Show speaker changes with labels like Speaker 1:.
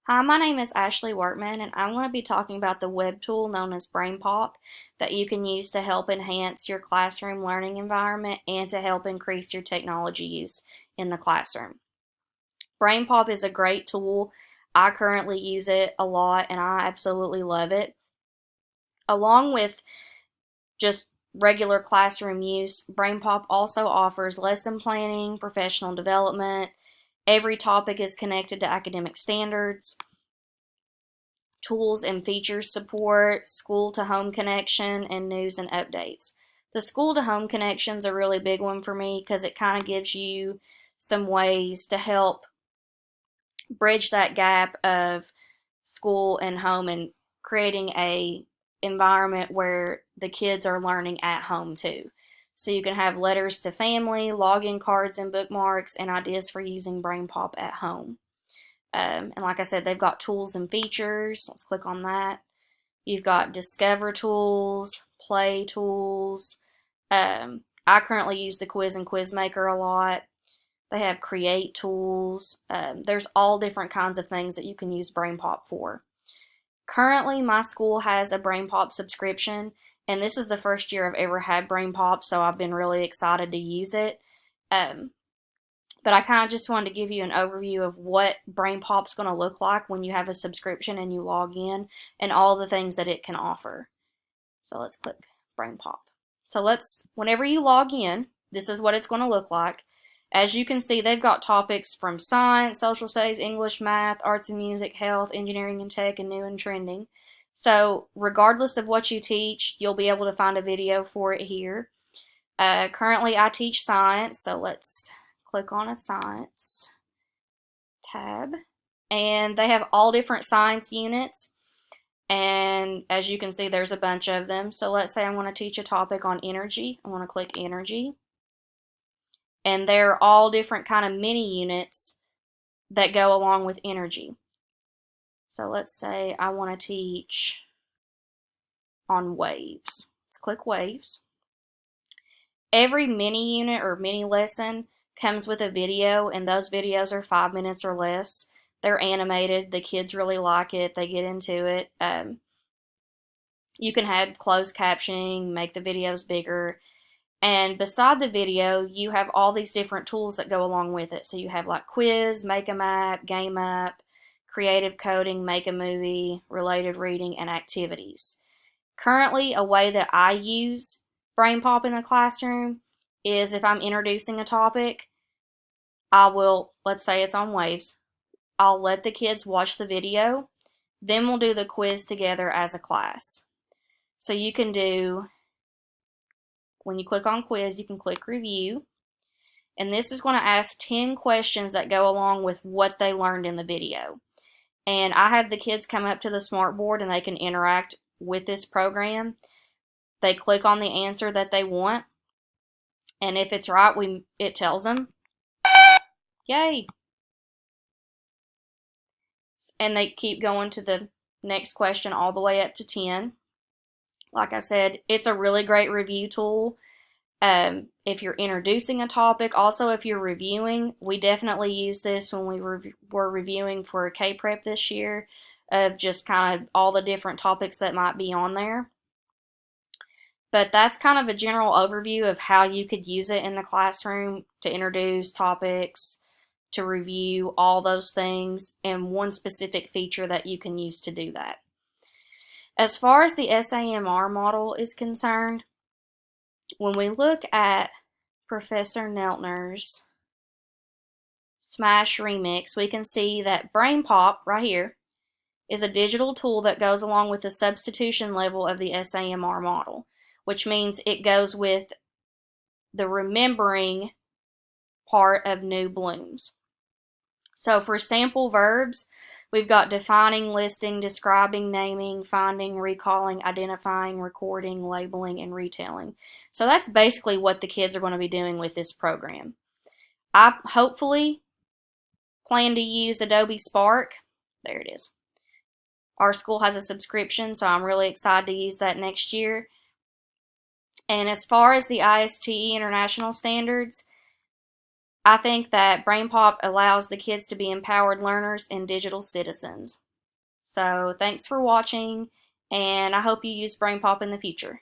Speaker 1: Hi, my name is Ashleigh Workman, and I'm going to be talking about the web tool known as BrainPop that you can use to help enhance your classroom learning environment and to help increase your technology use in the classroom. BrainPop is a great tool. I currently use it a lot and I absolutely love it. Along with just regular classroom use, BrainPop also offers lesson planning, professional development. Every topic is connected to academic standards. Tools and features support, school to home connection, and news and updates. The school to home connection is a really big one for me because it kind of gives you some ways to help bridge that gap of school and home and creating a environment where the kids are learning at home too. So you can have letters to family, login cards and bookmarks, and ideas for using BrainPop at home. And like I said, they've got tools and features. Let's click on that. You've got discover tools, play tools. I currently use the quiz and quiz maker a lot. They have create tools. There's all different kinds of things that you can use BrainPop for. Currently, my school has a BrainPop subscription, and this is the first year I've ever had BrainPop, so I've been really excited to use it. Um, but I kind of just wanted to give you an overview of what BrainPop's going to look like when you have a subscription and you log in and all the things that it can offer. So let's click BrainPop. So whenever you log in, this is what it's going to look like. As you can see, they've got topics from science, social studies, English, math, arts and music, health, engineering and tech, and new and trending. So regardless of what you teach, you'll be able to find a video for it here. Currently, I teach science, so let's click on a science tab. And they have all different science units. And as you can see, there's a bunch of them. So let's say I want to teach a topic on energy. I want to click energy. And they're all different kind of mini units that go along with energy. So let's say I want to teach on waves. Let's click waves. Every mini unit or mini lesson comes with a video, and those videos are 5 minutes or less. They're animated. The kids really like it. They get into it. You can add closed captioning, make the videos bigger. And beside the video, you have all these different tools that go along with it. So you have like quiz, make a map, game up, creative coding, make a movie, related reading, and activities. Currently, a way that I use BrainPop in the classroom is if I'm introducing a topic, I will, let's say it's on waves, I'll let the kids watch the video, then we'll do the quiz together as a class. So you can do, when you click on quiz, you can click review, and this is going to ask 10 questions that go along with what they learned in the video. And I have the kids come up to the smartboard and they can interact with this program. They click on the answer that they want, and if it's right, it tells them, yay! And they keep going to the next question all the way up to 10. Like I said, it's a really great review tool. If you're introducing a topic, also if you're reviewing, we definitely use this when we were reviewing for K-Prep this year, of just kind of all the different topics that might be on there. But that's kind of a general overview of how you could use it in the classroom to introduce topics, to review all those things, and one specific feature that you can use to do that. As far as the SAMR model is concerned, when we look at Professor Neltner's Smash Remix, we can see that BrainPop right here is a digital tool that goes along with the substitution level of the SAMR model, which means it goes with the remembering part of new blooms. So for sample verbs, we've got defining, listing, describing, naming, finding, recalling, identifying, recording, labeling, and retelling. So that's basically what the kids are going to be doing with this program. I hopefully plan to use Adobe Spark. There it is. Our school has a subscription, so I'm really excited to use that next year. And as far as the ISTE International Standards, I think that BrainPop allows the kids to be empowered learners and digital citizens. So thanks for watching, and I hope you use BrainPop in the future.